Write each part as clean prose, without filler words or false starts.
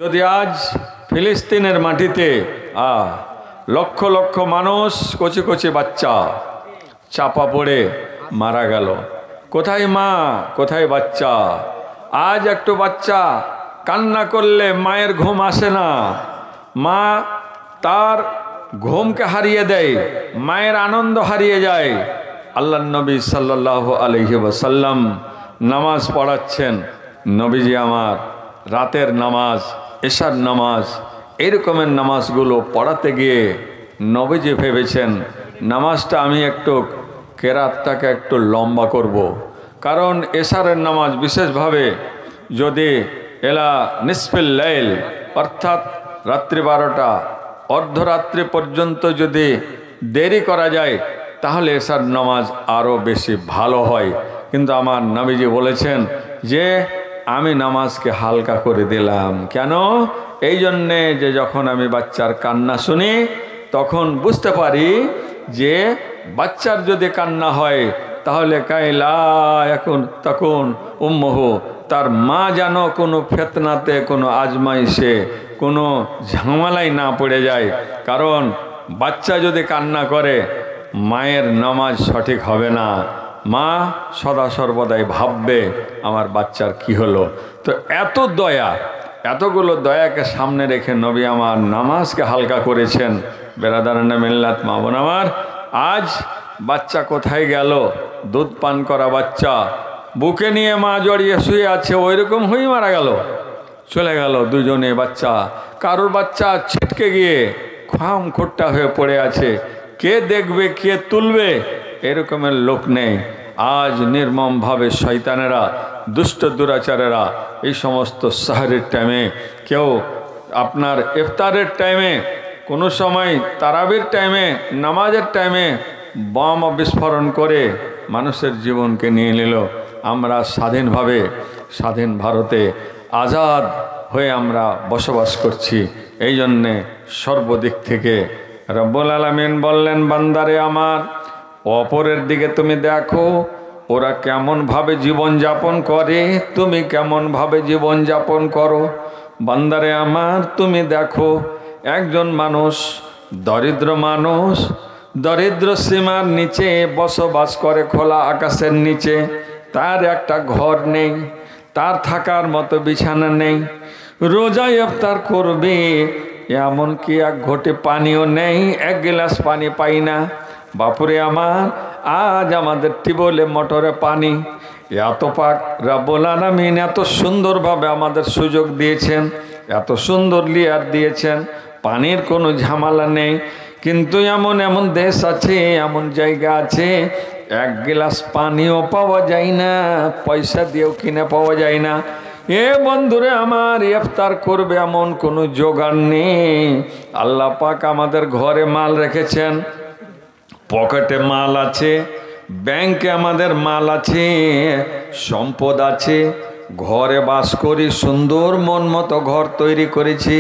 যদি আজ ফিলিস্তিনের মাটিতে লক্ষ লক্ষ মানুষ, কচি কচি বাচ্চা চাপা পড়ে মারা গেল, কোথায় মা কোথায় বাচ্চা? আজ একটু বাচ্চা কান্না করলে মায়ের ঘুম আসে না, মা তার ঘুমকে হারিয়ে দেয়, মায়ের আনন্দ হারিয়ে যায়। আল্লাহর নবী সাল্লাল্লাহু আলাইহি ওয়াসাল্লাম নামাজ পড়াচ্ছেন, নবীজি আমার রাতের নামাজ, এশার নামাজ, এরকমের নামাজগুলো পড়াতে গিয়ে নবীজি ভেবেছেন নামাজটা আমি একটু কেরাতটাকে একটু লম্বা করব। কারণ এশারের নামাজ বিশেষভাবে যদি এলা নিসফিল লাইল অর্থাৎ রাত্রি 12টা অর্ধরাত্রি পর্যন্ত যদি দেরি করা যায় তাহলে এশার নামাজ আরও বেশি ভালো হয়। কিন্তু আমার নবীজি বলেছেন যে আমি নামাজকে হালকা করে দিলাম। কেন? এই জন্যে যে যখন আমি বাচ্চার কান্না শুনি তখন বুঝতে পারি যে বাচ্চার যদি কান্না হয় তাহলে কাইলা এখন তখন উম্মহু, তার মা যেন কোনো ফেতনাতে, কোনো আজমাইশে, কোনো ঝামেলায় না পড়ে যায়। কারণ বাচ্চা যদি কান্না করে মায়ের নামাজ সঠিক হবে না, মা সদা সর্বদাই ভাববে আমার বাচ্চার কি হলো। তো এত দয়া, এতগুলো দয়াকে সামনে রেখে নবী আমার নামাজকে হালকা করেছেন। বেরাদারানা মিল্লাত, মা বোন আমার, আজ বাচ্চা কোথায় গেল? দুধ পান করা বাচ্চা বুকে নিয়ে মা জড়িয়ে শুয়ে আছে, ওই রকম হয়েই মারা গেল, চলে গেল দুজনে বাচ্চা। কারোর বাচ্চা ছিটকে গিয়ে খাম খোট্টা হয়ে পড়ে আছে, কে দেখবে কে তুলবে এরকমের লোক নেই। আজ নির্মমভাবে শয়তানেরা, দুষ্ট দুরাচারেরা এই সমস্ত সাহরের টাইমে, কেউ আপনার ইফতারের টাইমে, কোনো সময় তারাবির টাইমে, নামাজের টাইমে বোম বিস্ফোরণ করে মানুষের জীবনকে নিয়ে নিল। আমরা স্বাধীনভাবে, স্বাধীন ভারতে আজাদ হয়ে আমরা বসবাস করছি। এই জন্যে সর্বদিক থেকে রব্বুল আলামিন বললেন, বান্দারে আমার, অপরের দিকে তুমি দেখো ওরা কেমনভাবে জীবনযাপন করে, তুমি কেমনভাবে জীবনযাপন করো। বান্দারে আমার, তুমি দেখো একজন মানুষ, দরিদ্র মানুষ, দরিদ্র সীমার নিচে বসবাস করে, খোলা আকাশের নিচে, তার একটা ঘর নেই, তার থাকার মতো বিছানা নেই, রোজায় ইফতার করবে এমনকি এক ঘটে পানিও নেই, এক গ্লাস পানি পাই না। বাপুরে আমার, আজ আমাদের টিউবওয়েলে মোটরে পানি, এত পাক রব্বুল আলামিন এত সুন্দরভাবে আমাদের সুযোগ দিয়েছেন, এত সুন্দর লেয়ার দিয়েছেন, পানির কোনো ঝামেলা নেই। কিন্তু এমন এমন দেশ আছে, এমন জায়গা আছে এক গ্লাস পানিও পাওয়া যায় না, পয়সা দিয়েও কিনে পাওয়া যায় না। এ বন্ধুরে আমার, ইফতার করবে এমন কোনো জোগাড় নেই। আল্লাহ পাক আমাদের ঘরে মাল রেখেছেন, পকেটে মাল আছে, ব্যাংকে আমাদের মাল আছে, সম্পদ আছে, ঘরে বাস করি, সুন্দর মন মতো ঘর তৈরি করেছি,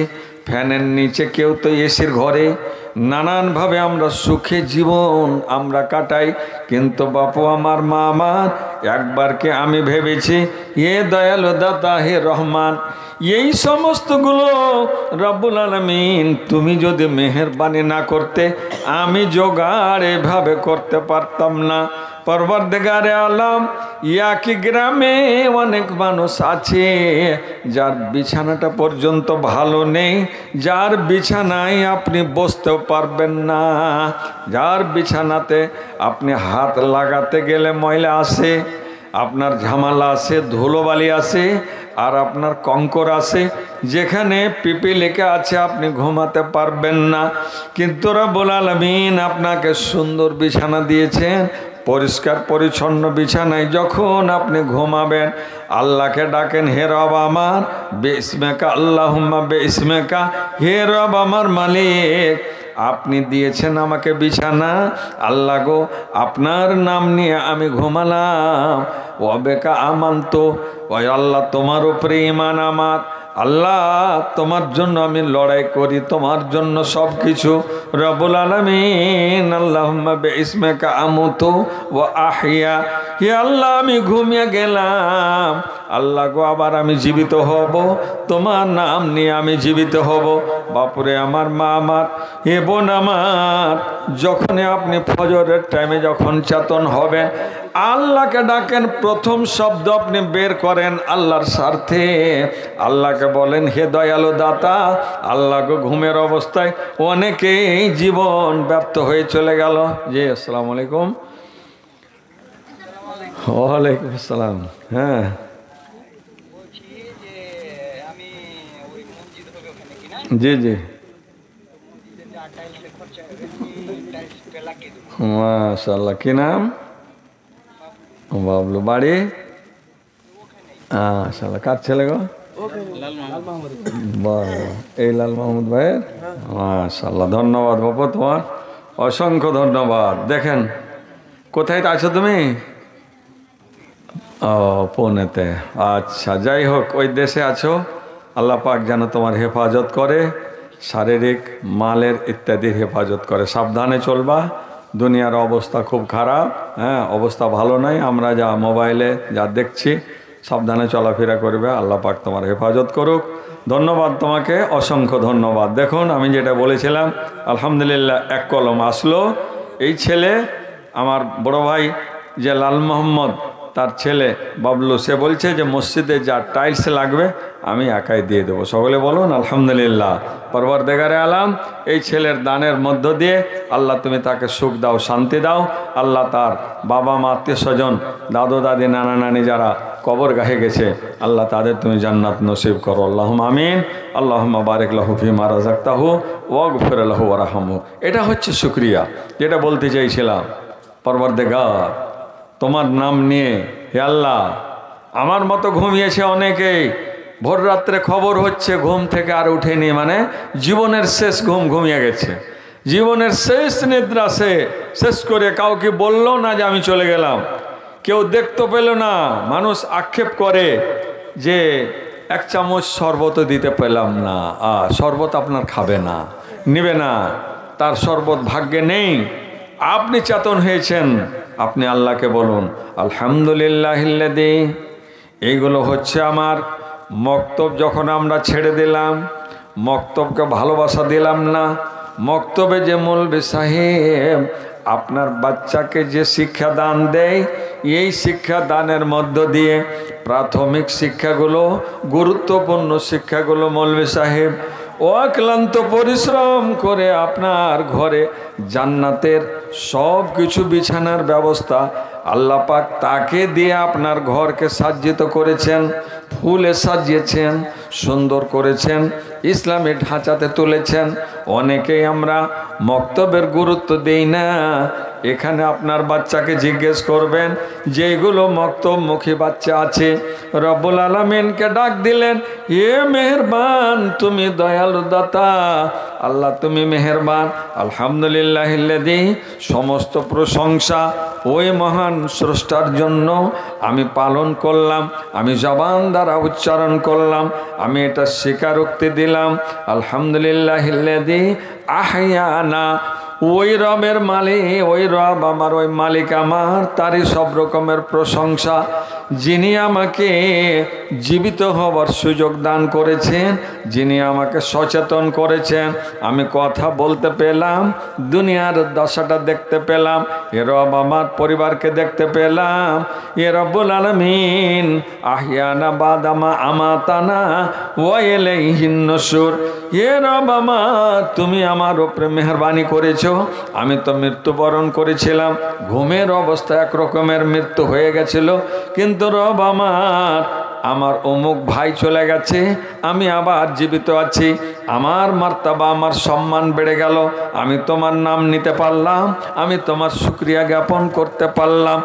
ফ্যানের নিচে, কেউ তো এসির ঘরে, নানানভাবে আমরা সুখে জীবন আমরা কাটাই। কিন্তু বাপু আমার, মা আমার, একবারকে আমি ভেবেছি এ দয়ালু দাতা হে রহমান, এই সমস্তগুলো রব্বুল আলামিন তুমি যদি মেহেরবানি না করতে আমি জোগাড় এভাবে করতে পারতাম না। পরবর্তীকারে আলম, একই গ্রামে অনেক মানুষ আছে যার বিছানাটা পর্যন্ত ভালো নেই, যার বিছানায় আপনি বসতেও পারবেন না, যার বিছানাতে আপনি হাত লাগাতে গেলে ময়লা আসে, আপনার ঝামেলা আছে, ধুলোবালি আছে, আর আপনার কঙ্কর আছে, যেখানে পিপি লেখা আছে আপনি ঘুমাতে পারবেন না। কিন্তু রব্বুল আলামিন আপনাকে সুন্দর বিছানা দিয়েছেন, পরিষ্কার পরিচ্ছন্ন বিছানায় যখন আপনি ঘুমাবেন আল্লাহকে ডাকেন, হে রব আমার, বিসমিকা আল্লাহুম্মা বিসমিকা, হে রব আমার মালিক, আপনি দিয়েছেন আমাকে বিছানা, আল্লাহ গো আপনার নাম নিয়ে আমি ঘুমালাম, ওয়াবেকা আমান্ত, ওই আল্লাহ তোমার উপরে ঈমান আমার, আল্লাহ তোমার জন্য আমি লড়াই করি, তোমার জন্য সব কিছু। রব্বুল আলামিন, আল্লাহুম্মা বিসমিকা আমুতু ওয়া আহইয়া, হে আল্লাহ আমি ঘুমিয়ে গেলাম, আল্লাহ গো আবার আমি জীবিত হব, তোমার নাম নিয়ে আমি জীবিত হব। বাপুরে আমার, মা আমার, এ বোন আমার, যখনই আপনি ফজরের টাইমে যখন চেতন হবেন, আল্লাহকে ডাকেন, প্রথম শব্দ আপনি বের করেন আল্লাহর স্বার্থে। আল্লাহকে বলেন, হে দয়ালু দাতা। আল্লাহকে ঘুমের অবস্থায় অনেকেই জীবন ব্যর্থ হয়ে চলে গেল। জি, আসসালামু আলাইকুম। ওয়ালাইকুম আসসালাম। হ্যাঁ, জি জি, মাশাআল্লাহ। কি নাম? বাবলু। বাড়ি? মাশাআল্লাহ। কার ছেলে গো? এই লাল মাহমুদ ভাইয়ের। মাশাআল্লাহ, ধন্যবাদ বাবু, তোমার অসংখ্য ধন্যবাদ। দেখেন, কোথায় আছো তুমি? ও, পুনেতে। আচ্ছা, যাই হোক, ওই দেশে আছো। আল্লাহ পাক যেন তোমার হেফাজত করে, শারীরিক, মালের ইত্যাদির হেফাজত করে। সাবধানে চলবা, দুনিয়ার অবস্থা খুব খারাপ। হ্যাঁ, অবস্থা ভালো নয়। আমরা যা মোবাইলে যা দেখছি, সাবধানে চলাফেরা করবে। আল্লাহ পাক তোমার হেফাজত করুক। ধন্যবাদ তোমাকে, অসংখ্য ধন্যবাদ। দেখুন, আমি যেটা বলেছিলাম, আলহামদুলিল্লাহ এক কলম আসলো। এই ছেলে আমার বড় ভাই যে লাল মোহাম্মদ, তার ছেলে বাবলু, সে বলছে যে মসজিদে যা টাইলস লাগবে আমি একাই দিয়ে দেবো। সকলে বলুন আলহামদুলিল্লাহ। পরওয়ারদিগারে আলাম, এই ছেলের দানের মধ্য দিয়ে আল্লাহ তুমি তাকে সুখ দাও, শান্তি দাও। আল্লাহ তার বাবা মা, আত্মীয় স্বজন, দাদু দাদি, নানা নানি যারা কবর গাহে গেছে, আল্লাহ তাদের তুমি জান্নাত নসিব করো। আল্লাহুম্মা আমিন। আল্লাহুম্মা বারিক লাহু ফিমা রাযাকতাহু ওয়াগফির লাহু ওয়ারহামহু। এটা হচ্ছে শুকরিয়া, যেটা বলতে চাইছিলাম। পরওয়ারদিগার, তোমার নাম নিয়ে, হে আল্লাহ, আমার মতো ঘুমিয়েছে অনেকেই, ভোর রাত্রে খবর হচ্ছে, ঘুম থেকে আর উঠেনি, মানে জীবনের শেষ ঘুম ঘুমিয়ে গেছে, জীবনের শেষ নিদ্রা সে শেষ করে কাউকে বললো না যে আমি চলে গেলাম, কেউ দেখতে পেল না। মানুষ আক্ষেপ করে যে এক চামচ শরবত দিতে পেলাম না। শরবত আপনার খাবে না, নিবে না, তার শরবত ভাগ্যে নেই। আপনি চেতন হয়েছেন, আপনি আল্লাহকে বলুন আলহামদুলিল্লাহিল্লাযী। এইগুলো হচ্ছে আমার মক্তব। যখন আমরা ছেড়ে দিলাম, মক্তবকে ভালোবাসা দিলাম না, মক্তবে যে মৌলভী সাহেব আপনার বাচ্চাকে যে শিক্ষা দান দেয়, এই শিক্ষা দানের মধ্য দিয়ে প্রাথমিক শিক্ষাগুলো, গুরুত্বপূর্ণ শিক্ষাগুলো মৌলভী সাহেব অক্লান্ত পরিশ্রম করে আপনার ঘরে জান্নাতের সব কিছু বিছানার ব্যবস্থা আল্লাহ পাক তাকে দিয়ে আপনার ঘরকে সাজ্জিত করেছেন, ফুলে সাজিয়েছেন, সুন্দর করেছেন, ইসলামী ঢাঁচাতে তুলেছেন। অনেকেই আমরা মক্তবের গুরুত্ব দেই না। এখানে আপনার বাচ্চাকে জিজ্ঞেস করবেন, যেগুলো মক্তবমুখী বাচ্চা আছে, রব্বুল আলামিনকে ডাক দিলেন, এ মেহেরবান, তুমি দয়ালু দাতা, আল্লাহ তুমি মেহেরবান। আলহামদুলিল্লাহিল্লাযী, সমস্ত প্রশংসা ওই মহান স্রষ্টার জন্য আমি পালন করলাম, আমি জবান দ্বারা উচ্চারণ করলাম, আমি এটা স্বীকারোক্তি দিলাম। আলহামদুলিল্লাহিল্লাযী আহইয়ানা, ওই রবের মালিক, ওই রব আমার, ওই মালিক আমার, তারই সব রকমের প্রশংসা, যিনি আমাকে জীবিত হবার সুযোগ দান করেছেন, যিনি আমাকে সচেতন করেছেন, আমি কথা বলতে পেলাম, দুনিয়ার দশাটা দেখতে পেলাম, এ রব আমার পরিবারকে দেখতে পেলাম। এ রব্বুল আলামিন আহিয়ানা বাদামা আমাতানা ওয়া ইলাইহিন নুশুর। এ রব আমার, তুমি আমার উপরে মেহেরবানি করেছো। আমি তো মৃত্যুবরণ করেছিলাম, ঘুমের অবস্থা এক রকমের মৃত্যু হয়ে গেছিল, কিন্তু রব আমার অমুক ভাই চলে গেছে, আমি আবার জীবিত আছি, আমার মার্তাবা, আমার সম্মান বেড়ে গেল, আমি তোমার নাম নিতে পারলাম, আমি তোমার শুকরিয়া জ্ঞাপন করতে পারলাম।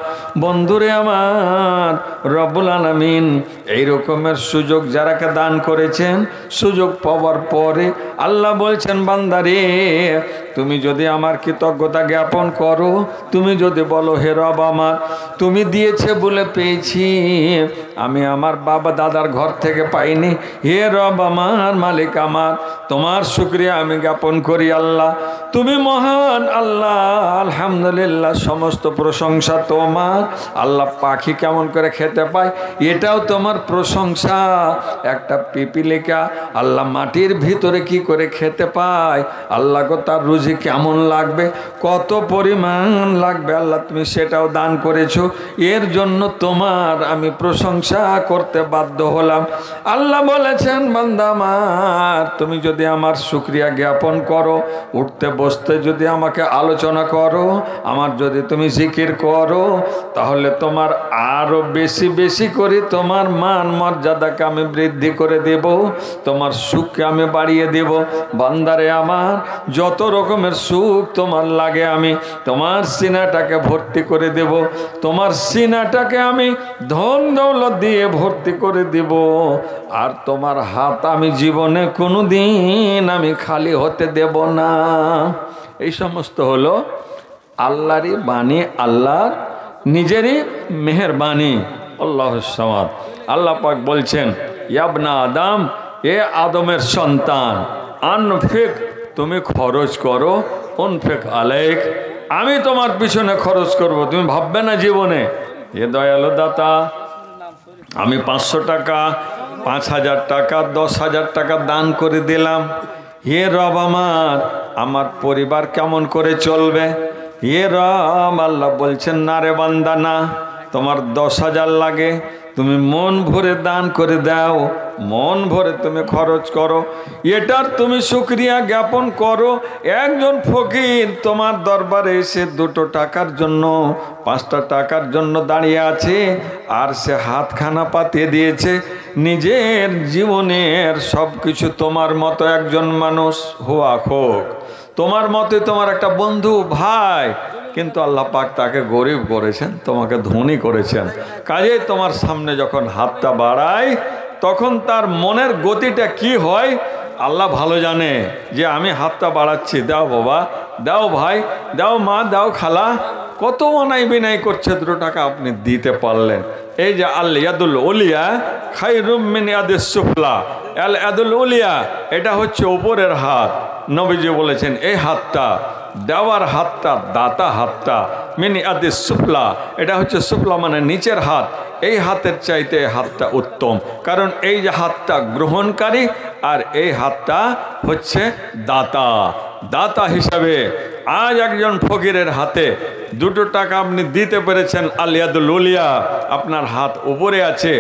বন্ধুরে আমার, রব্বুল আলামিন এই রকমের সুযোগ যারাকে দান করেছেন, সুযোগ পাওয়ার পরে আল্লাহ বলছেন বান্দারে তুমি যদি আমার কৃতজ্ঞতা জ্ঞাপন করো, তুমি যদি বলো হে রব আমার তুমি দিয়েছে বলে পেয়েছি, আমি আমার বাবা দাদার ঘর থেকে পাইনি, হে রব আমার মালিক আমার তোমার শুকরিয়া আমি জ্ঞাপন করি। আল্লাহ তুমি মহান আল্লাহ, আলহামদুলিল্লাহ সমস্ত প্রশংসা তোমার। আল্লাহ পাখি কেমন করে খেতে পায় এটাও তোমার প্রশংসা। একটা পিপিলিকা আল্লাহ মাটির ভিতরে কি করে খেতে পায়, আল্লাহ গো তার রুজি কেমন লাগবে, কত পরিমাণ লাগবে আল্লাহ তুমি সেটাও দান করেছো, এর জন্য তোমার আমি প্রশংসা করতে বাধ্য হলাম। আল্লাহ বলেছেন বান্দা আমার তুমি যদি আমার শুকরিয়া জ্ঞাপন করো, উঠতে বসতে যদি আমাকে আলোচনা করো, আমার যদি তুমি জিকির করো, তাহলে তোমার আরো বেশি বেশি করে তোমার মান মর্যাদাকে আমি বৃদ্ধি করে দেব, তোমার সুখকে আমি বাড়িয়ে দেব। বান্দারে আমার যত রকমের সুখ তোমার লাগে আমি তোমার সিনাটাকে ভর্তি করে দেব, তোমার সিনাটাকে আমি ধন দৌলত দিয়ে ভর্তি করে দেব, আর তোমার হাত আমি জীবনে কোনো দিন আমি খালি হতে দেব না। এই সমস্ত হলো আল্লাহরই বাণী, আল্লাহর নিজেরই মেহেরবানি। আল্লাহ সামাদ। আল্লাহ পাক বলছেন ইয়াবনা আদম, এ আদমের সন্তান, আনফিক তুমি খরচ করো, উনফিক আলাইক আমি তোমার পিছনে খরচ করব। তুমি ভাববে না জীবনে এ দয়ালু দাতা আমি 500 টাকা 5000 টাকা 10,000 টাকা দান করে দিলাম, হে রব আমার পরিবার কেমন করে চলবে, হে রব। আল্লাহ বলছেন না রে বান্দা না, তোমার 10,000 লাগে তুমি মন ভরে দান করে দাও, মন ভরে তুমি খরচ করো, এটার তুমি শুকরিয়া জ্ঞাপন করো। একজন ফকির তোমার দরবারে এসে 2 টাকার জন্য 5টা টাকার জন্য দাঁড়িয়ে আছে, আর সে হাতখানা পাতিয়ে দিয়েছে, নিজের জীবনের সব কিছু তোমার মতো একজন মানুষ হওয়া হোক, তোমার মতে তোমার একটা বন্ধু ভাই, কিন্তু আল্লাহ পাক তাকে গরিব করেছেন, তোমাকে ধনী করেছেন। কাজেই তোমার সামনে যখন হাতটা বাড়ায় তখন তার মনের গতিটা কি হয় আল্লাহ ভালো জানে, যে আমি হাতটা বাড়াচ্ছি, দাও বাবা, দাও ভাই, দাও মা, দাও খালা, কত অনাই বিনাই করছে 2 টাকা আপনি দিতে পারলেন। এই যে আল ইয়াদুল উলিয়া খায়রুম মিন ইয়াদিস সুফলা, আল ইয়াদুল উলিয়া এটা হচ্ছে উপরের হাত। নবীজি বলেছেন এই হাতটা, দেওয়ার হাতটা, দাতা হাতটা, মিন ইয়াদিস সুফলা এটা হচ্ছে সুফলা মানে নিচের হাত, এই হাতের চাইতে হাতটা উত্তম, কারণ এই যে হাতটা গ্রহণকারী আর এই হাতটা হচ্ছে দাতা। দাতা হিসাবে আজ একজন ফকিরের হাতে 2 টাকা আপনি দিতে পেরেছেন, আল ইয়াদুল উলিয়া আপনার হাত উপরে আছে।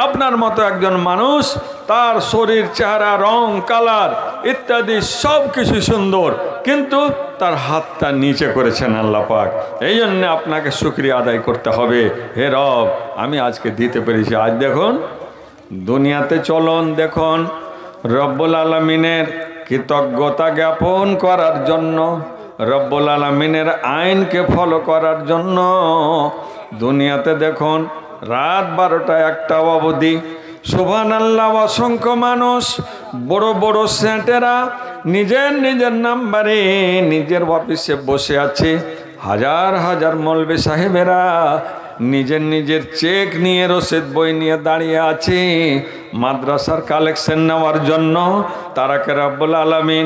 আপনার মতো একজন মানুষ, তার শরীর, চেহারা, রং, কালার ইত্যাদি সব কিছু সুন্দর, কিন্তু তার হাতটা নিচে করেছেন আল্লাহ পাক। এই জন্যে আপনাকে শুকরিয়া আদায় করতে হবে, হে রব আমি আজকে দিতে পেরেছি। আজ দেখুন দুনিয়াতে চলন দেখুন রব্বুল আলামিনের কৃতজ্ঞতা জ্ঞাপন করার জন্য, রব্বুল আলামিনের আইনকে ফলো করার জন্য দুনিয়াতে দেখুন রাত 12টা 1টা অবধি সুবহানাল্লাহ অসংখ্য মানুষ, বড় বড় সেটেরা নিজের নিজের নাম্বারে নিজের অফিসে বসে আছে, হাজার হাজার মৌলবি সাহেবেরা নিজের নিজের চেক নিয়ে, রসিদ বই নিয়ে দাঁড়িয়ে আছে মাদ্রাসার কালেকশন নেওয়ার জন্য। তারাকে রব্বুল আলামিন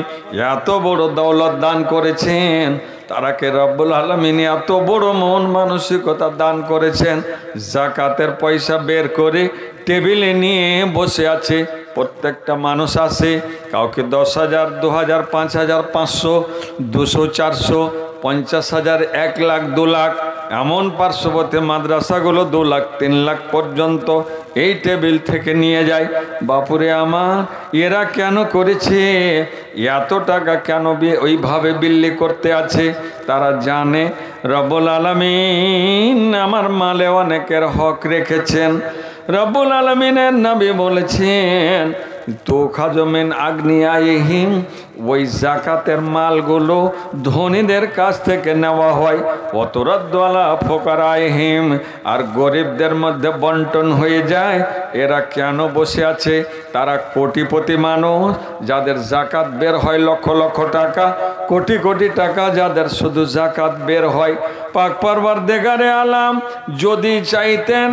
এত বড় দৌলত দান করেছেন, তারাকে রব্বুল আলামিন এত বড় মন মানসিকতা দান করেছেন, জাকাতের পয়সা বের করে টেবিলে নিয়ে বসে আছে। প্রত্যেকটা মানুষ আসে, কাউকে 10,000, 2,000, 5,000, 500, 200, 400, 50,000, 1 লাখ, 2 লাখ, এমন পার্শ্ববর্তী মাদ্রাসাগুলো 2 লাখ, 3 লাখ পর্যন্ত এই টেবিল থেকে নিয়ে যায়। বাপুরে আমার, এরা কেন করেছে, এত টাকা কেন ওইভাবে বিল্লি করতে আছে? তারা জানে রব্বুল আলামিন আমার মালে অনেকের হক রেখেছেন। রব্বুল আলামিনের নবী বলেছেন তো খাজমেন আগ্নিয়াইহিম, ওই জাকাতের মালগুলো ধনীদের কাছ থেকে নেওয়া হয়। অতরাদ্দালা ফোকারাইহিম, আর গরিবদের মধ্যে বন্টন হয়ে যায়। এরা কেন বসে আছে? তারা কোটিপতি মানুষ, যাদের জাকাত বের হয় লক্ষ লক্ষ টাকা, কোটি কোটি টাকা যাদের শুধু জাকাত বের হয়। পাক পরওয়ারদিগারে আলাম যদি চাইতেন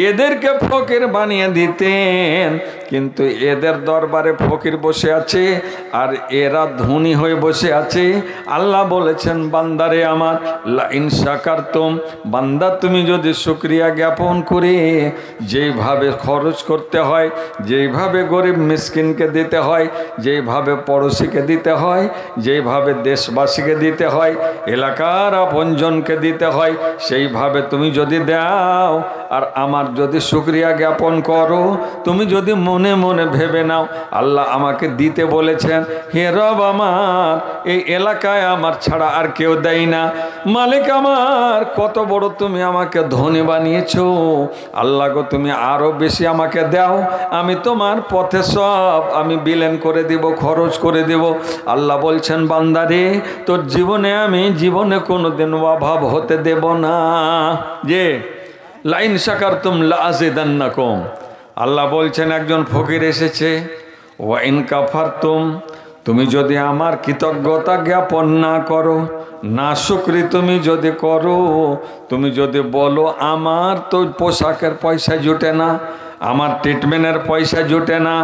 এদেরকে ফকির বানিয়ে দিতেন, কিন্তু এদের দরবারে ফকির বসে আছে আর এরা ধনী হয়ে বসে আছে। আল্লাহ বলেছেন, বান্দারে আমার, লা ইন শাকারতুম, বান্দা তুমি যদি শুকরিয়া জ্ঞাপন করে যেইভাবে খরচ করতে হয়, যেইভাবে গরিব মিসকিনকে দিতে হয়, যেইভাবে পড়োশিকে দিতে হয়, যেইভাবে দেশবাসীকে দিতে হয়, এলাকার আপনজনকে দিতে হয়, সেইভাবে তুমি যদি দাও আর আমার যদি শুকরিয়া জ্ঞাপন করো, তুমি যদি মনে মনে ভেবে নাও আল্লাহ আমাকে দিতে বলেছেন, হে রব আমার, এই এলাকায় আমার ছাড়া আর কেউ দেয় না, মালিক আমার কত বড় তুমি আমাকে ধনী বানিয়েছো, আল্লাহ গো তুমি আরো বেশি আমাকে দাও, আমি তোমার পথে সব আমি বিলেন করে দিব, খরচ করে দেব। আল্লাহ বলছেন, বান্দারে তোর জীবনে আমি জীবনে কোনোদিন অভাব হতে দেব না। যে লাইন শাকারতুম লাযিদান্নাকুম, আল্লাহ বলছেন একজন ফকির এসেছে, ওয়া ইন কাফারতুম, তুমি যদি আমার কৃতজ্ঞতা জ্ঞাপন না করো, না শুকরি তুমি যদি করো, তুমি যদি বলো আমার তো পোশাকের পয়সা জুটে না, আমার ট্রিটমেন্টের পয়সা জুটে না,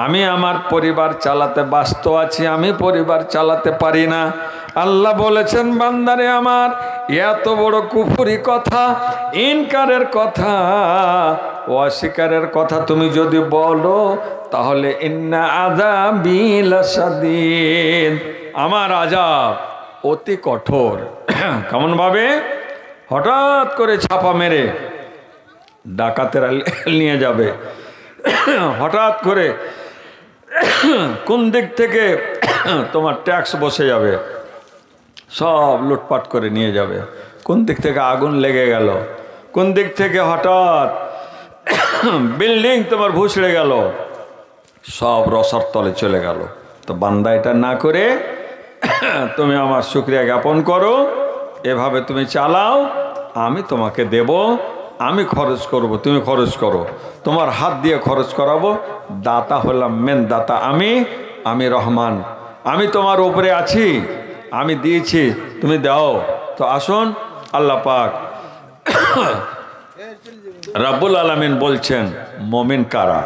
আমি আমার পরিবার চালাতে ব্যস্ত আছি, আমি পরিবার চালাতে পারি না, আল্লাহ বলেছেন, বান্দারে আমার এত বড় কুফরি কথা, ইনকারের কথা, অস্বীকারের কথা তুমি যদি বলো, তাহলে ইন্না আযাবি লাশাদীদ, আমার আযাব অতি কঠোর। কেমন ভাবে? হঠাৎ করে ছাপা মেরে ডাকাতেরা নিয়ে যাবে, হঠাৎ করে কোন দিক থেকে তোমার ট্যাক্স বসে যাবে, সব লুটপাট করে নিয়ে যাবে, কোন দিক থেকে আগুন লেগে গেল, কোন দিক থেকে হঠাৎ বিল্ডিং তোমার ভুসড়ে গেল, সব রসার তলে চলে গেল। তো বান্দা এটা না করে তুমি আমার শুকরিয়া জ্ঞাপন করো, এভাবে তুমি চালাও, আমি তোমাকে দেব, আমি খরচ করব, তুমি খরচ করো, তোমার হাত দিয়ে খরচ করাবো, দাতা হলাম মেন দাতা আমি রহমান, আমি তোমার উপরে আছি, আমি দিয়েছি, তুমি দাও। তো আসুন, আল্লাহ পাক রাব্বুল আলামিন বলছেন, মুমিন কারা?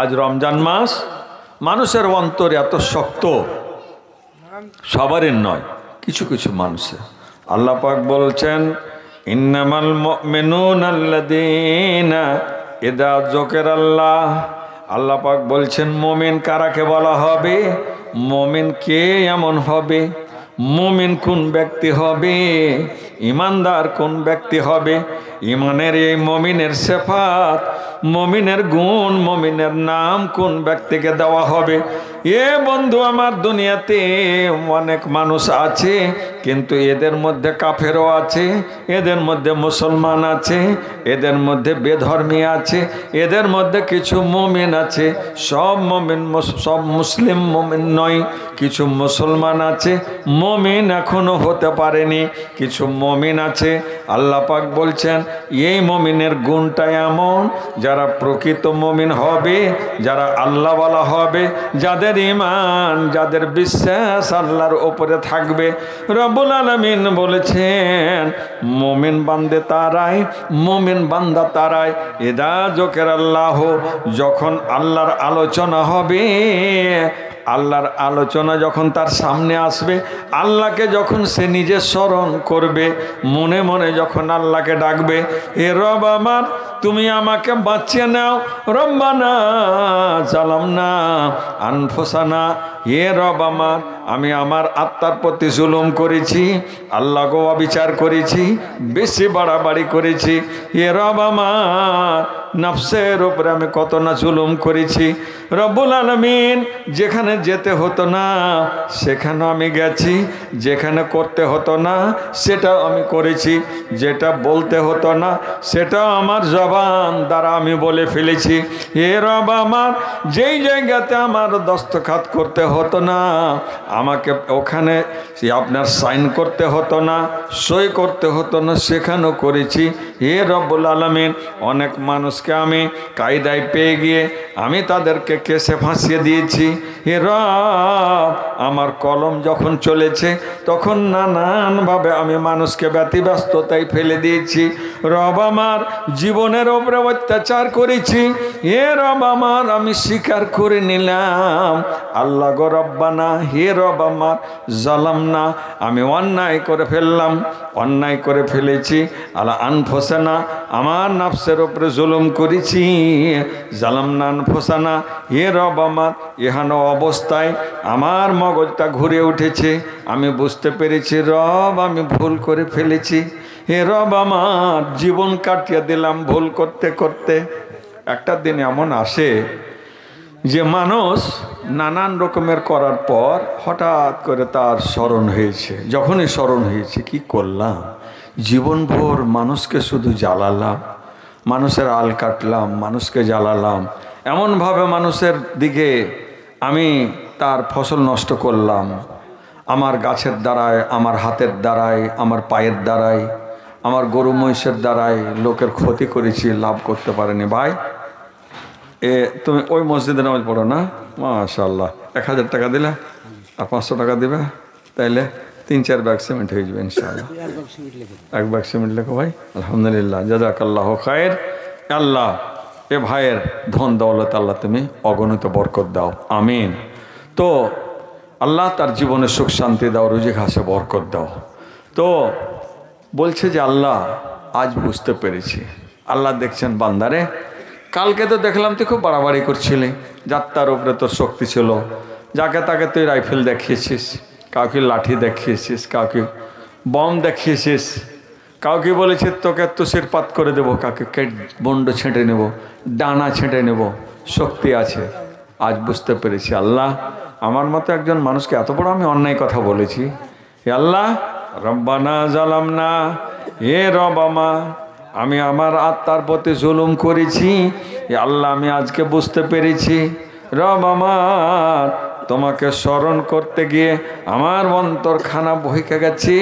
আজ রমজান মাস, মানুষের অন্তর এত শক্ত, সবারই নয়, কিছু কিছু মানুষের। আল্লাহ পাক বলছেন, ইন্নামাল মুমিনুনা আল্লাযীনা ইযা যুকিরাল্লাহ, আল্লাহ পাক বলছেন মুমিন কারাকে বলা হবে? মুমিন কে এমন হবে? মুমিন কোন ব্যক্তি হবে? ইমানদার কোন ব্যক্তি হবে? ইমানের এই মুমিনের সিফাত, মুমিনের গুণ, মুমিনের নাম কোন ব্যক্তিকে দেওয়া হবে? এ বন্ধু আমার, দুনিয়াতে অনেক মানুষ আছে, কিন্তু এদের মধ্যে কাফেরও আছে, এদের মধ্যে মুসলমান আছে, এদের মধ্যে বেধর্মী আছে, এদের মধ্যে কিছু মুমিন আছে। সব মুমিন, সব মুসলিম মুমিন নয়, কিছু মুসলমান আছে, মুমিন এখনো হতে পারেনি, কিছু মুমিন আছে। আল্লাহ পাক বলছেন, এই মুমিনের গুণটা এমন, যারা প্রকৃত মুমিন হবে, যারা আল্লাহওয়ালা হবে, যাদের ঈমান, যাদের বিশ্বাস আল্লাহর উপরে থাকবে। রব্বুল আলামিন বলেছেন, মুমিন বান্দে তারাই, মুমিন বান্দা তারাই, ইযা যুকিরাল্লাহ, যখন আল্লাহর আলোচনা হবে, আল্লাহর আলোচনা যখন তার সামনে আসবে, আল্লাহকে যখন সে নিজে স্মরণ করবে, মনে মনে যখন আল্লাহকে ডাকবে, হে রব আমার, তুমি আমাকে বাঁচিয়ে নাও, রব্বানা জালামনা আনফুসানা, হে রব আমার, আমি আমার আত্মার প্রতি জুলুম করেছি, আল্লাহকে অবিচার করেছি, বেশি বাড়াবাড়ি করেছি, হে রব আমার, নফসের উপরে আমি কত না জুলুম করেছি। রব্বুল আলামিন, যেখানে যেতে হতো না সেখানে আমি গেছি, যেখানে করতে হতো না সেটাও আমি করেছি, যেটা বলতে হতো না সেটাও আমার জবান জবান দ্বারা আমি বলে ফেলেছি, হে রব আমার, যেই জায়গাতে আমার দস্তখত করতে হতো না, আমাকে ওখানে আপনার সাইন করতে হতো না, সই করতে হতো না, সেখানেও করেছি। হে রব্বুল আলামিন, অনেক মানুষকে আমি কায়দায় পেয়ে গিয়ে আমি তাদেরকে কেসে ফাঁসিয়ে দিয়েছি। হে রব, আমার কলম যখন চলেছে তখন নানানভাবে আমি মানুষকে ব্যতিব্যস্ততায় ফেলে দিয়েছি। রব আমার, জীবনের ওপরে অত্যাচার করেছি। হে রব আমার, আমি স্বীকার করে নিলাম। আল্লাহ গো রব্বানা, হে রব আমার, জালামনা, আমি অন্যায় করে ফেললাম, অন্যায় করে ফেলেছি। আলা আনফুসানা, আমার নফসের উপরে জুলুম করেছি। জালামনা আনফুসানা, হে রব আমার, এহানো অবস্থায় আমার মগজটা ঘুরে উঠেছে। আমি বুঝতে পেরেছি রব, আমি ভুল করে ফেলেছি। হে রব আমার, জীবন কাটিয়ে দিলাম ভুল করতে করতে। একটা দিন এমন আসে যে মানুষ নানান রকমের করার পর হঠাৎ করে তার স্মরণ হয়েছে। যখনই স্মরণ হয়েছে, কি করলাম, জীবনভর মানুষকে শুধু জ্বালালাম, মানুষের আল কাটলাম, মানুষকে জ্বালালাম, এমনভাবে মানুষের দিকে আমি তার ফসল নষ্ট করলাম। আমার গাছের দ্বারায়, আমার হাতের দ্বারায়, আমার পায়ের দ্বারায়, আমার গরু মহিষের দ্বারায় লোকের ক্ষতি করেছি, লাভ করতে পারেনি। ভাই, তুমি ওই মসজিদে নামাজ পড়ো না? মাশাআল্লাহ, 1000 টাকা দিলে আর 500 টাকা দিবে, তাইলে 3-4 ব্যাগ সিমেন্ট হয়ে যাবে ইনশাআল্লাহ। 1 ব্যাগ সিমেন্ট লেখো ভাই। আলহামদুলিল্লাহ, জাযাকাল্লাহু খায়ের। আল্লাহ এ ভাইয়ের ধন দৌলত আল্লাহ তুমি অগণিত বরকত দাও, আমিন। তো আল্লাহ তার জীবনে সুখ শান্তি দাও, রুজি ঘাসে বরকত দাও। তো বলছে যে আল্লাহ, আজ বুঝতে পেরেছি। আল্লাহ দেখছেন, বান্দারে, কালকে তো দেখলাম তুই খুব বাড়াবাড়ি করছিলি, যাত্রার উপরে তোর শক্তি ছিল, যাকে তাকে তুই রাইফেল দেখিয়েছিস, কাউকে লাঠি দেখিয়েছিস, কাউকে বম দেখিয়েছিস, কাউকে বলেছিস তোকে তুষিরপাত করে দেবো, কাউকে বন্ড ছেঁটে নেব, ডানা ছেঁটে নেব, শক্তি আছে। আজ বুঝতে পেরেছি আল্লাহ, আমার মতো একজন মানুষকে এত বড় আমি অন্যায় কথা বলেছি। হে আল্লাহ, রব্বানা জালামনা, হে রব আমার, আমি আমার আত্মার প্রতি জুলুম করেছি। হে আল্লাহ, আমি আজকে বুঝতে পেরেছি। রব আমার, তোমাকে স্মরণ করতে গিয়ে আমার অন্তরখানা বহিকে গেছে,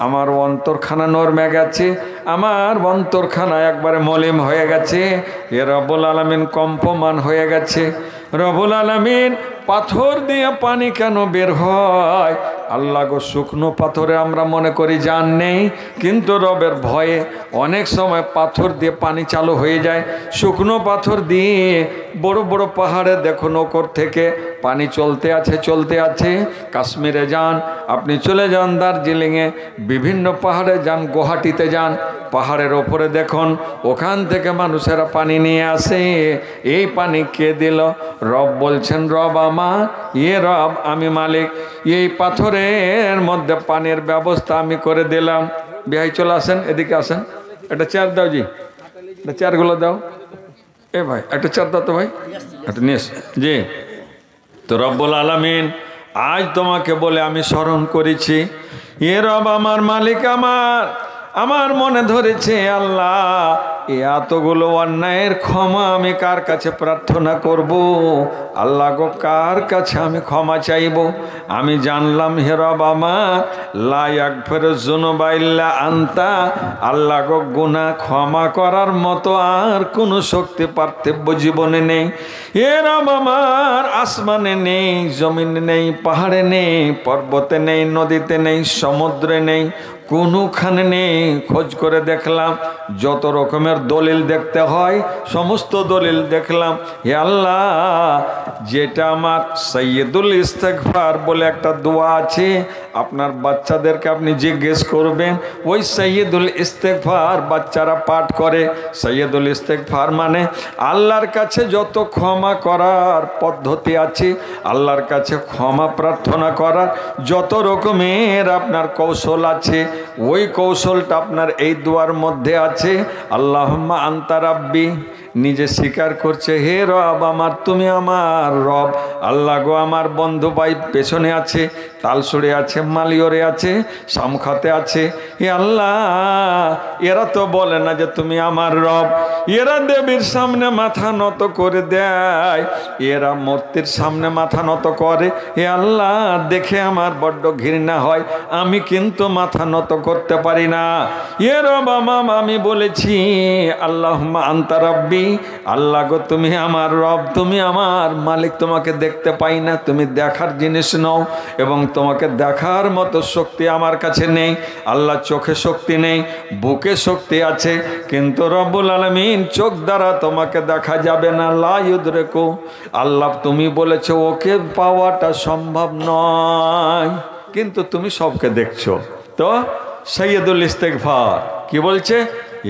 আমার অন্তরখানা নরমে গেছে, আমার অন্তরখানা একবারে মলিন হয়ে গেছে। এ রব্বুল আলামিন কম্পমান হয়ে গেছে। রব্বুল আলামিন, পাথর দিয়ে পানি কেন বের হয়? আল্লাহ গো, শুকনো পাথরে আমরা মনে করি জান নেই, কিন্তু রবের ভয়ে অনেক সময় পাথর দিয়ে পানি চালু হয়ে যায়। শুকনো পাথর দিয়ে বড় বড় পাহাড়ে দেখুন, ওপর থেকে পানি চলতে আছে, চলতে আছে। কাশ্মীরে যান, আপনি চলে যান দার্জিলিংয়ে, বিভিন্ন পাহাড়ে যান, গুয়াহাটিতে যান, পাহাড়ের ওপরে দেখুন, ওখান থেকে মানুষেরা পানি নিয়ে আসে। এই পানি কে দিল? রব বলছেন, রব আমার, এ রব আমি মালিক, এই পাথরের মধ্যে পানির ব্যবস্থা আমি করে দিলাম। বিহাই চলে আসেন, এদিকে আসেন, একটা চেয়ার দাও জি, একটা চেয়ারগুলো দাও। এ ভাই, একটা চেয়ার দাও তো ভাই, একটা নিয়ে জি। তো রব্বুল আলামিন, আজ তোমাকে বলে আমি স্মরণ করেছি। এ রব আমার, মালিক আমার মনে ধরেছে আল্লাহ, এতগুলো অন্যায়ের ক্ষমা আমি কার কাছে প্রার্থনা করব? আল্লাহ গো, কার কাছে আমি ক্ষমা চাইব? আমি জানলাম হে রব আমার, লা ইয়াগফিরু যুনুবা ইল্লা আনতা। আল্লাহ গো, গুনাহ ক্ষমা করার মতো আর কোনো শক্তি পার্থিব জীবনে নেই। হে রব আমার, আসমানে নেই, জমিনে নেই, পাহাড়ে নেই, পর্বতে নেই, নদীতে নেই, সমুদ্রে নেই, কোনোখানে নেই। খোঁজ করে দেখলাম, যত রকমের দলিল দেখতে হয় সমস্ত দলিল দেখলাম। হে আল্লাহ, যেটা আমার সৈয়দুল ইস্তেগফার বলে একটা দোয়া আছে, আপনার বাচ্চাদেরকে আপনি জিজ্ঞেস করবেন, ওই সৈয়দুল ইস্তেগফার বাচ্চারা পাঠ করে। সৈয়দুল ইস্তেগফার মানে আল্লাহর কাছে যত ক্ষমা করার পদ্ধতি আছে, আল্লাহর কাছে ক্ষমা প্রার্থনা করার যত রকমের আপনার কৌশল আছে, ওই কৌশলটা আপনার এই দোয়ার মধ্যে আছে। আল্লাহুম্মা আনতা রাব্বি, নিজে স্বীকার করছে, হে রব আমার, তুমি আমার রব। আল্লাহ গো, আমার বন্ধু ভাই পেছনে আছে, তালসুড়ে আছে, মালিয়রে আছে, শামখাতে আছে। হে আল্লাহ, এরা তো বলে না যে তুমি আমার রব। এরা দেবীর সামনে মাথা নত করে দেয়, এরা মূর্তির সামনে মাথা নত করে। হে আল্লাহ, দেখে আমার বড্ড ঘৃণা হয়, আমি কিন্তু মাথা নত করতে পারি না। এ রব আমি বলেছি, আল্লাহুম্মা আনতা রাব্বি, আল্লাহ গো তুমি আমার রব, তুমি আমার মালিক। তোমাকে দেখতে পাই না, তুমি দেখার জিনিস নও, এবং তোমাকে দেখার মতো শক্তি আমার কাছে নেই। আল্লাহ, চোখে শক্তি নেই, বুকে শক্তি আছে, কিন্তু রব্বুল আলামিন চোখ দ্বারা তোমাকে দেখা যাবে না। লা ইউদরিকু, আল্লাহ তুমি বলেছো ওকে পাওয়াটা সম্ভব নয়, কিন্তু তুমি সবকে দেখছো। তো সৈয়দুল ইস্তেগফার কি বলছে?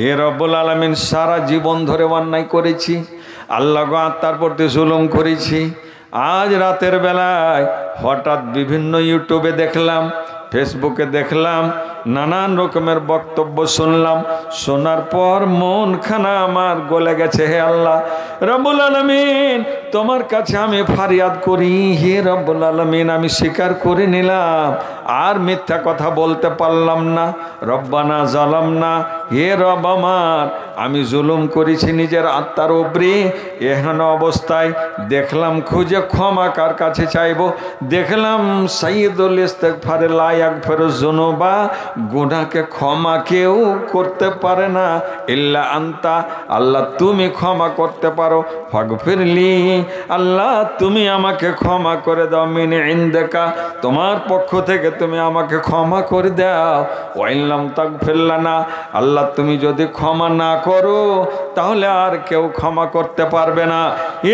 এ রব্বুল আলামিন, সারা জীবন ধরে অন্যায় করেছি, আল্লাহ গো আত্মার প্রতি জুলুম করেছি। আজ রাতের বেলায় হঠাৎ বিভিন্ন ইউটিউবে দেখলাম, ফেসবুকে দেখলাম, নানান রকমের বক্তব্য শুনলাম। শোনার পর মনখানা আমার গলে গেছে। হে আল্লাহ রব্বুল আলামিন, তোমার কাছে আমি ফারিয়াদ করি। হে রব্বুল আলামিন, আমি স্বীকার করে নিলাম, আর মিথ্যা কথা বলতে পারলাম না। রব্বানা জালামনা, হে রব আমার, আমি জুলুম করেছি নিজের আত্মার উপরে। এহেন অবস্থায় দেখলাম খুঁজে ক্ষমা কার কাছে চাইব? দেখলাম সাইয়্যিদুল ইস্তেগফারে লা ইয়াগফিরুয যুনুবা, গুনাহকে ক্ষমা কেউ করতে পারে না ইল্লা আনতা, আল্লাহ তুমি ক্ষমা করতে পারো। ফাগফিরলি, আল্লাহ তুমি আমাকে ক্ষমা করে দাও। মিন ইনদাকা, তোমার পক্ষ থেকে তুমি আমাকে ক্ষমা করে দাও। ওয়া ইল্লাম তাগফির লানা, আল্লাহ তুমি যদি ক্ষমা না করো তাহলে আর কেউ ক্ষমা করতে পারবে না।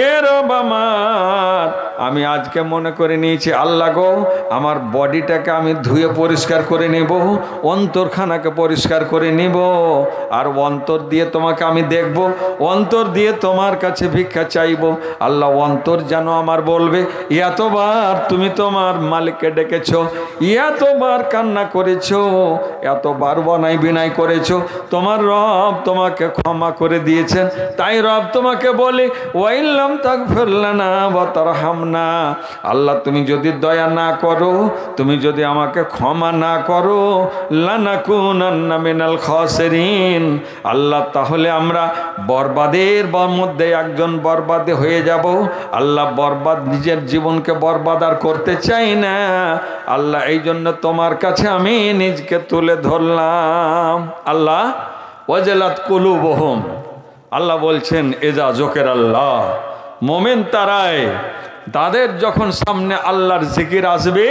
এ রব আমার, আমি আজকে মনে করে নিয়েছি, আল্লাহ গো আমার বডিটাকে আমি ধুয়ে পরিষ্কার করে নেব, অন্তরখানাকে পরিষ্কার করে নিব, আর অন্তর দিয়ে তোমাকে আমি দেখব, অন্তর দিয়ে তোমার কাছে ভিক্ষা চাইব। আল্লাহ, অন্তর যেন আমার বলবে, এতবার তুমি তোমার মালিককে ডেকেছো, এতবার কান্না করেছো, এতবার বনাই বিনাই করেছো, তোমার রব তোমাকে ক্ষমা করে দিয়েছেন। তাই রব তোমাকে বলে, ওয়াইল্লাম তাগফির লানা ওয়া তারহামনা, আল্লাহ তুমি যদি দয়া না করো, তুমি যদি আমাকে ক্ষমা না করো, লানাকুনান্না মিনাল খাসিরিন, আল্লাহ তাহলে আমরা বরবাদের মধ্যে একজন বরবাদ হয়ে যাব। আল্লাহ বরবাদ, নিজের জীবনকে বরবাদ আর করতে চাই না। আল্লাহ এই জন্য তোমার কাছে আমি নিজকে তুলে ধরলাম। আল্লাহ ওয়াজালাত কুলুবুহুম, আল্লাহ বলছেন এজা জোকের আল্লাহ, মোমেন তারায়, তাদের যখন সামনে আল্লাহর জিকির আসবে,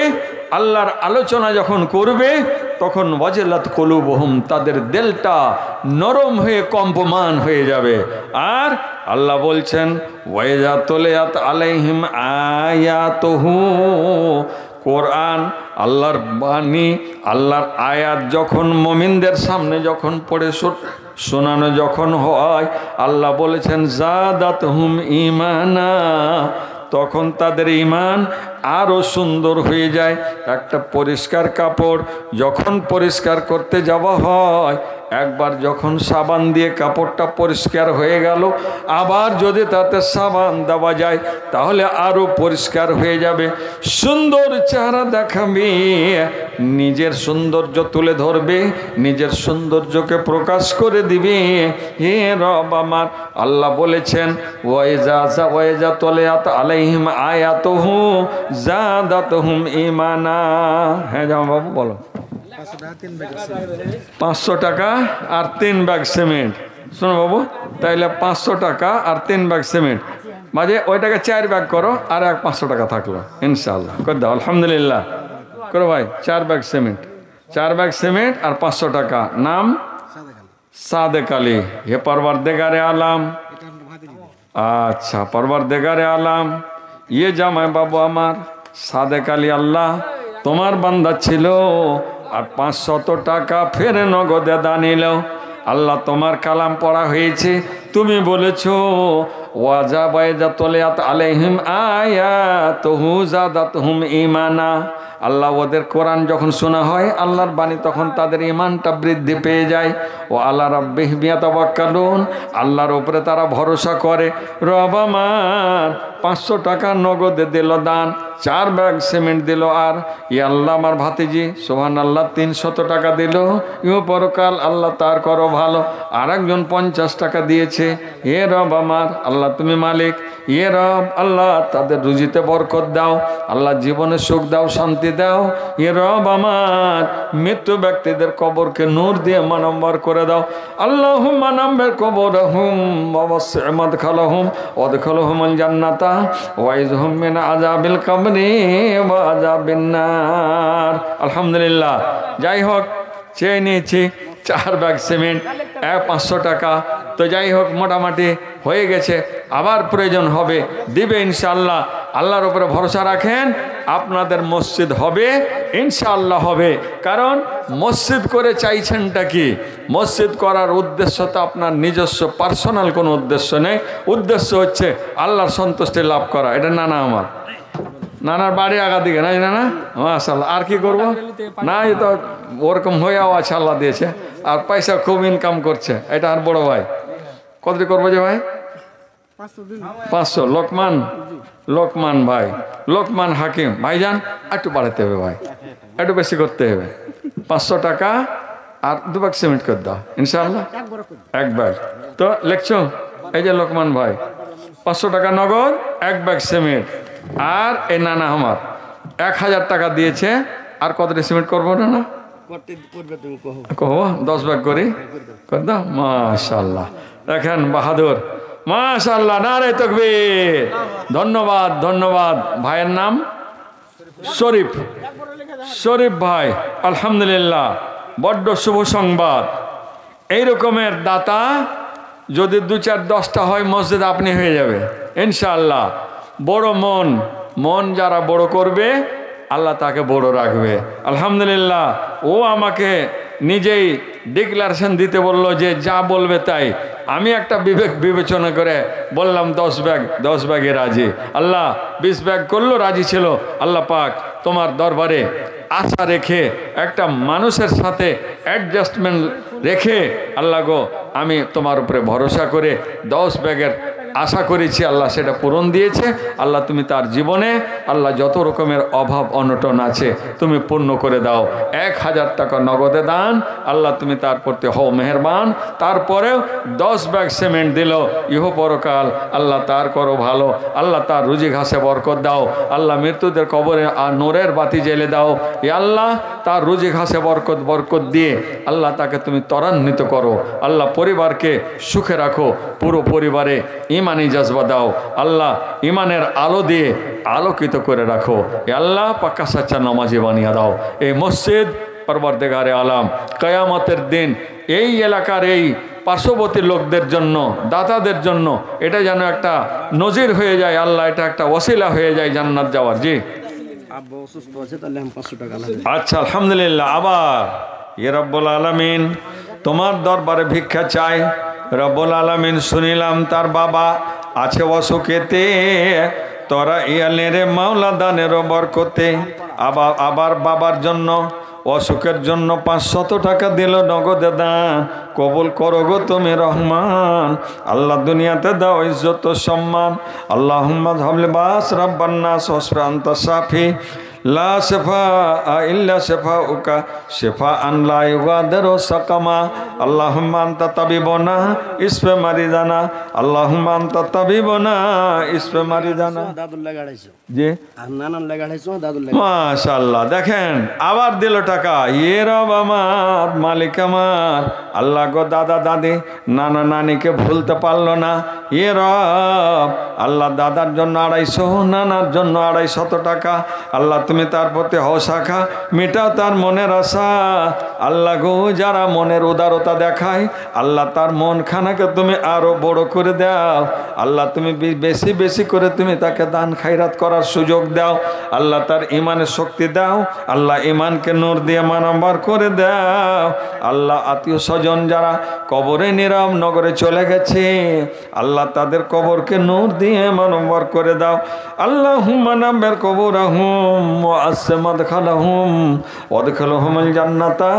আল্লাহর আলোচনা যখন করবে, তখন ওয়াজালাত কুলুবুহুম, তাদের দিলটা নরম হয়ে কম্পমান হয়ে যাবে। আর আল্লাহ বলছেন ওয়াইজা তুলিয়াত আলাইহিম আয়াতুহু, কোরআন আল্লাহর বাণী, আল্লাহর আয়াত যখন মুমিনদের সামনে যখন পড়ে শোনানো যখন হয়, আল্লাহ বলেছেন জাদাতহুম ঈমানা, তখন তাদের ঈমান আরও সুন্দর হয়ে যায়। একটা পরিষ্কার কাপড় যখন পরিষ্কার করতে যাওয়া হয়, একবার যখন সাবান দিয়ে কাপড়টা পরিষ্কার হয়ে গেল, আবার যদি তাতে সাবান দেওয়া যায় তাহলে আরও পরিষ্কার হয়ে যাবে, সুন্দর চেহারা দেখাবে, নিজের সৌন্দর্য তুলে ধরবে, নিজের সৌন্দর্যকে প্রকাশ করে দিবে। হে রব আমার, আল্লাহ বলেছেন ওয়াইজা তুলিয়াত আলাইহিম আয়াতুহু জাদাতহুম ঈমানা। হ্যাঁ যাও বাবু বলো। 500 টাকা আর 3 ব্যাগ সিমেন্ট। শোনো বাবু, তাইলে 500 টাকা আর 3 ব্যাগ সিমেন্ট, মাঝে ওইটাকে 4 ব্যাগ করো, আর এক 500 টাকা থাকলো ইনশাআল্লাহ। করে দাও আলহামদুলিল্লাহ, করো ভাই। 4 ব্যাগ সিমেন্ট, 4 ব্যাগ সিমেন্ট আর 500 টাকা। নাম সাদেক আলী। হে পরওয়ারদিগারে আলাম, আচ্ছা পরওয়ারদিগারে আলাম, ইয়ে জামাই বাবু আমার সাদেক আলী, আল্লাহ তোমার বান্দা ছিল, আর 500 টাকা ফের নগদে দান নিল। আল্লাহ তোমার কালাম পড়া হয়েছে, তুমি বলেছো ওয়াজাবা ইযা তুলিয়াত আলাইহিম আয়াতুহু যাদাতহুম ঈমানা। আল্লাহ ওদের কোরআন যখন শোনা হয় আল্লাহর বাণী তখন তাদের ঈমানটা বৃদ্ধি পেয়ে যায়। ও আলা রাব্বিহিম ইয়াতাওয়াক্কালুন, আল্লাহর উপরে তারা ভরসা করে। রব আমার 500 টাকা নগদে দিল দান, 4 ব্যাগ সিমেন্ট দিল, আর আল্লাহ আমার ভাতিজি সুবহানাল্লাহ 300 টাকা দিল, ইও পরকাল আল্লাহ তার করো ভালো। আর একজন 50 টাকা দিয়েছে। এ রব আমার আল্লাহ তুমি মালিক, এ রব আল্লাহ তাদের রুজিতে বরকত দাও, আল্লাহ জীবনে সুখ দাও, শান্তি দাও। এ রব আমার মৃত্যু ব্যক্তিদের কবরকে নূর দিয়ে মানম্বর করে দাও। আল্লাহুম্মা নাম্বির কবরহুম ওয়া ওয়াসি' মাদখালাহুম ওয়াদখিলহুমুল জান্নাতা ওয়াইজহুম মিন আযাবিল কবরি ওয়া আযাবিন নার। আলহামদুলিল্লাহ। যাই হোক, চেয়ে নিয়েছি 4 ব্যাগ সিমেন্ট, 500 টাকা। তো যাই হোক, মোটামুটি হয়ে গেছে। আবার প্রয়োজন হবে দিবে ইনশাআল্লাহ। আল্লাহর উপরে ভরসা রাখেন, আপনাদের মসজিদ হবে ইনশাআল্লাহ হবে। কারণ মসজিদ করে চাইছেনটা কি? মসজিদ করার উদ্দেশ্য তো আপনার নিজস্ব পার্সোনাল কোনো উদ্দেশ্য নেই। উদ্দেশ্য হচ্ছে আল্লাহর সন্তুষ্টি লাভ করা। এটা নানা আমার নানার বাড়ি আগা দিকে নাই না, মাশাআল্লাহ। আর কি করবো না, এই তো ওরকম হয়েও আছে, আল্লাহ দিয়েছে, আর পয়সা খুব ইনকাম করছে। এটা আর বড় ভাই কত করবো যে ভাই 500। লোকমান ভাই, লোকমান হাকিম ভাইজান, একটু বাড়াতে হবে ভাই, একটু বেশি করতে হবে। 500 টাকা আর 2 ব্যাগ সিমেন্ট করে দাও ইনশাআল্লাহ, 1 ব্যাগ। তো লিখছো, এই যে লোকমান ভাই 500 টাকা নগদ, 1 ব্যাগ সিমেন্ট। আর এই নানা আমার 1000 টাকা দিয়েছে। আর কতটা সিমেন্ট করবো না কহো 10 ব্যাগ করি করে দাও। মাশাআল্লাহ, দেখেন বাহাদুর, মাশাআল্লাহ, নারে তাকবীর। ধন্যবাদ ধন্যবাদ। ভাইয়ের নাম শরীফ ভাই। আলহামদুলিল্লাহ, বড্ড শুভ সংবাদ। এই রকমের দাতা যদি 2-4-10টা হয়, মসজিদ আপনি হয়ে যাবে ইনশাআল্লাহ। বড় মন যারা বড় করবে আল্লাহ তাকে বড় রাখবে। আলহামদুলিল্লাহ। ও আমাকে নিজেই ডিক্লারেশন দিতে বলল যে যা বলবে তাই। আমি একটা বিবেচনা করে বললাম 10 ব্যাগে রাজি। আল্লাহ 20 ব্যাগ করলো, রাজি ছিল। আল্লাহ পাক তোমার দরবারে আশা রেখে, একটা মানুষের সাথে অ্যাডজাস্টমেন্ট রেখে, আল্লাহ গো আমি তোমার উপরে ভরসা করে 10 ব্যাগের আশা করেছি, আল্লাহ সেটা পূরণ দিয়েছে। আল্লাহ তুমি তার জীবনে আল্লাহ যত রকমের অভাব অনটন আছে তুমি পূর্ণ করে দাও। 1000 টাকা নগদে দান, আল্লাহ তুমি তার প্রতি হও মেহেরবান। তারপরেও 10 ব্যাগ সিমেন্ট দিল, ইহ পরকাল আল্লাহ তার করো ভালো। আল্লাহ তার রুজি ঘাসে বরকত দাও। আল্লাহ মৃত্যুদের কবরে আর নূরের বাতি জ্বেলে দাও। ই আল্লাহ তার রুজি ঘাসে বরকত দিয়ে আল্লাহ তাকে তুমি ত্বরান্বিত করো। আল্লাহ পরিবারকে সুখে রাখো, পুরো পরিবারে ইমানি জজবা দাও। আল্লাহ ইমানের আলো দিয়ে আলোকিত করে রাখো। আল্লাহ পাক্কা সাচ্চা নামাজি বানিয়ে দাও। এই মসজিদ পরবর্তীকারে আলাম কিয়ামতের দিন এই এলাকার এই পার্শ্ববর্তী লোকদের জন্য, দাতাদের জন্য এটা যেন একটা নজির হয়ে যায়। আল্লাহ এটা একটা ওসিলা হয়ে যায় জান্নাত যাওয়ার। জি আচ্ছা, আলহামদুলিল্লাহ। আবার ইয়ে রব্বুল আলামিন তোমার দরবারে ভিক্ষা চাই। রব্বুল আলামিন শুনিলাম তার বাবা আছে অসুখেতে, তোরা ইয়ালের মাওলা দানের বরকতে। আবার বাবার জন্য অসুখের জন্য 500 টাকা দিল নগদে দান। কবুল করো গো তুমি রহমান। আল্লাহ দুনিয়াতে দাও ইজ্জত সম্মান। আল্লাহুম্মা হাবলি বাস রাব্বান নাস ওয়াসফা আনতা শাফি লা শিফা ইল্লা শিফাউকা শিফাআন লা ইউগাদিরু সাকামা। আল্লাহুম্মা আনতা তাবিবুনা ইসফে মারিদানা। আল্লাহুম্মা আনতা তাবিবুনা ইসফে মারিদানা। দাদুল্লাহ গাড়াইছো জি, আর নানান লাগাইছো দাদুল্লাহ। মাশাআল্লাহ, দেখেন আবার দিল টাকা। ইয়ে রব আমার, মালিক আমার। আল্লাহ গো দাদা দাদি নানা নানিকে ভুলতে পারলো না। ইয়ে রব আল্লাহ দাদার জন্য 250, নানার জন্য 250 টাকা। আল্লাহ তুমি তার প্রতি হও শাখা, মেটাও তার মনের আশা। আল্লাহ গো, যারা মনের উদারতা দেখায়, আল্লাহ তার মনখানাকে তুমি আরো বড় করে দাও। আল্লাহ তুমি বেশি বেশি করে তুমি তাকে দান খায়রাত করার সুযোগ দাও। আল্লাহ তার ইমানের শক্তি দাও। আল্লাহ ইমানকে নূর দিয়ে মানাম্বার করে দাও। আল্লাহ আত্মীয় স্বজন যারা কবরে নীরব নগরে চলে গেছে, আল্লাহ তাদের কবরকে নূর দিয়ে মানাম্বার করে দাও। আল্লাহুম্মা নাব্বির কবুরাহুম ওয়া আসসি মাদখালাহুম ওয়াদখিলহুমুল জান্নাতা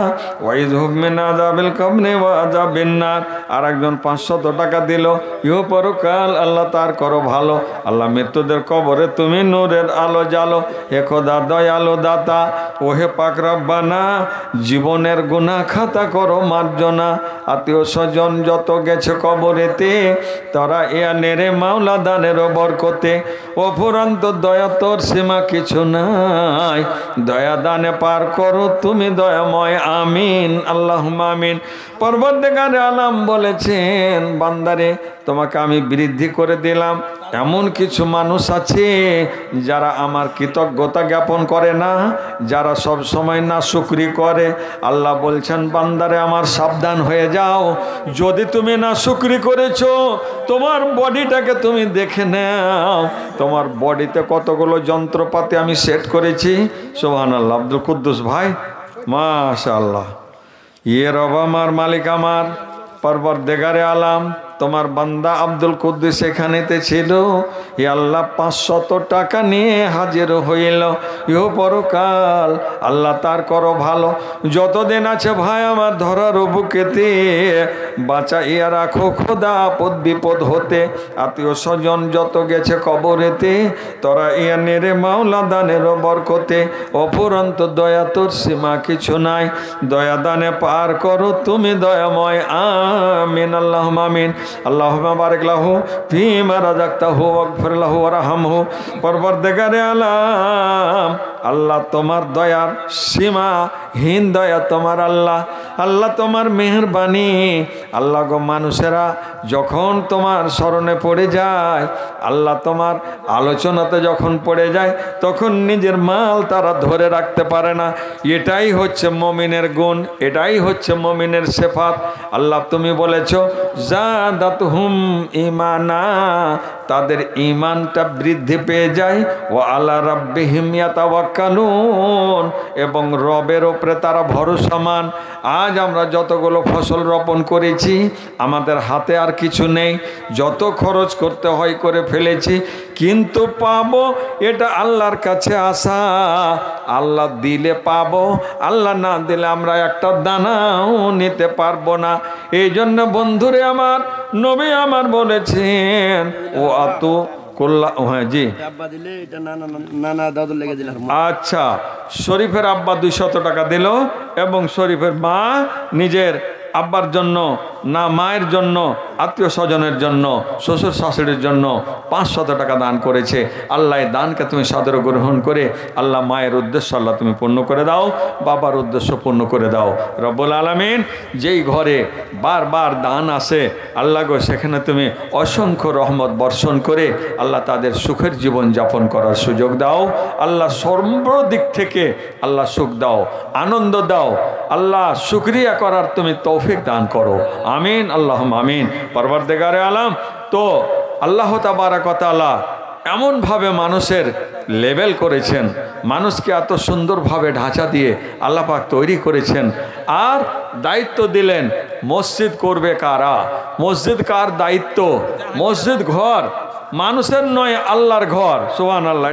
ওয়া ইযহুব মিন আযাবিল কবরি ওয়া আযাবিন নার। আর একজন 500 টাকা দিল, ইহ পরকাল আল্লাহ তার করো ভালো। আল্লাহ মৃত্যুদের কবরে তুমি নূরের আলো জ্বালো। হে খোদা দয়ালু দাতা, ও হে পাক রব্বানা, জীবনের গুনাহ খাতা করো মার্জনা। আত্মীয় স্বজন যত গেছে কবরেতে, তারা নেরে মাওলা দানের বরকতে। অফুরন্ত দয়া তোর সীমা কিছু নাই, দয়া দানে পার করো তুমি দয়াময়। আমিন আল্লাহুম্মা আমিন। পরবর্তীকারে আলাম বলেছেন, বান্দারে তোমাকে আমি বৃদ্ধি করে দিলাম। এমন কিছু মানুষ আছে যারা আমার কৃতজ্ঞতা জ্ঞাপন করে না, যারা সব সময় না শুকরি করে। আল্লাহ বলছেন, বান্দারে আমার সাবধান হয়ে যাও। যদি তুমি না শুকরি করেছো, তোমার বডিটাকে তুমি দেখে নাও। তোমার বডিতে কতগুলো যন্ত্রপাতি আমি সেট করেছি। সুবহানাল্লাহ। আব্দুল কুদ্দুস ভাই, মাশাআল্লাহ। রব আমার, মালিক আমার, পরবর্তীকারে আলাম, তোমার বান্দা আব্দুল কুদ্দুস এখানেতে ছিল। ই আল্লাহ 500 টাকা নিয়ে হাজির হইল। ইহ পরকাল আল্লাহ তার করো ভালো। যতদিন আছে ভাই আমার ধরার বুকেতে, বাঁচাইয়া রাখো খোদা আপদ বিপদ হতে। আত্মীয় স্বজন যত গেছে কবরেতে, তোরা ইয়া নেরে মাওলা দানের বরকতে। অপুরন্ত দয়া তোর সীমা কিছু নাই, দয়া দানে পার করো তুমি দয়াময়। আমিন আল্লাহুম্মা আমিন। আল্লাহুম্মা বারিক লাহু ফীমা রাযাকতাহু ওয়াগফির লাহু ওয়ারহামহু। পরবর্তীকারে আলাম, আল্লাহ তোমার দয়ার সীমাহীন দয়া তোমার। আল্লাহ আল্লাহ তোমার মেহেরবানি। আল্লাহ গো, মানুষেরা যখন তোমার স্মরণে পড়ে যায়, আল্লাহ তোমার আলোচনাতে যখন পড়ে যায়, তখন নিজের মাল তারা ধরে রাখতে পারে না। এটাই হচ্ছে মুমিনের গুণ, এটাই হচ্ছে মুমিনের সিফাত। আল্লাহ তুমি বলেছো, জাদাতহুম ঈমানা, তাদের ঈমানটা বৃদ্ধি পেয়ে যায়। ও আলা রাব্বিহিম ইয়াতাওয়াক্কালুন, এবং রবের উপরে তারা ভরসামান। আজ আমরা যতগুলো ফসল রোপণ করেছি, আমাদের হাতে আর কিছু নেই, যত খরচ করতে হয় করে ফেলেছি, কিন্তু পাবো এটা আল্লাহর কাছে আশা। আল্লাহ দিলে পাবো, আল্লাহ না দিলে আমরা একটা দানাও নিতে পারবো না। এই জন্য বন্ধুরে আমার, নবী আমার বলেছেন, ও আত করলা। হ্যাঁ জি, আচ্ছা, শরীফের আব্বা 200 টাকা দিল, এবং শরীফের মা নিজের আব্বার জন্য না, মায়ের জন্য, আত্মীয় স্বজনের জন্য, শ্বশুর শাশুড়ির জন্য 500 টাকা দান করেছে। আল্লাহ দানকে তুমি সাদরে গ্রহণ করে, আল্লাহ মায়ের উদ্দেশ্য আল্লাহ তুমি পূর্ণ করে দাও, বাবার উদ্দেশ্য পূর্ণ করে দাও। রব্বুল আলামিন, যেই ঘরে বারবার দান আসে, আল্লাহ গো, সেখানে তুমি অসংখ্য রহমত বর্ষণ করে আল্লাহ তাদের সুখের জীবন যাপন করার সুযোগ দাও। আল্লাহ সর্বদিক থেকে আল্লাহ সুখ দাও, আনন্দ দাও। আল্লাহ শুকরিয়া করার তুমি তৌফিক দান করো। আমিন আল্লাহুম্মা আমিন। পরবর্তীকারে আলাম, তো আল্লাহ তাবারাক ওয়া তাআলা এমনভাবে মানুষের লেভেল করেছেন, মানুষকে এত সুন্দরভাবে ঢাঁচা দিয়ে আল্লাহ পাক তৈরি করেছেন। আর দায়িত্ব দিলেন, মসজিদ করবে কারা? মসজিদ কার দায়িত্ব? মসজিদ ঘর মানুষের নয়, আল্লাহর ঘর। সুবহানাল্লাহ।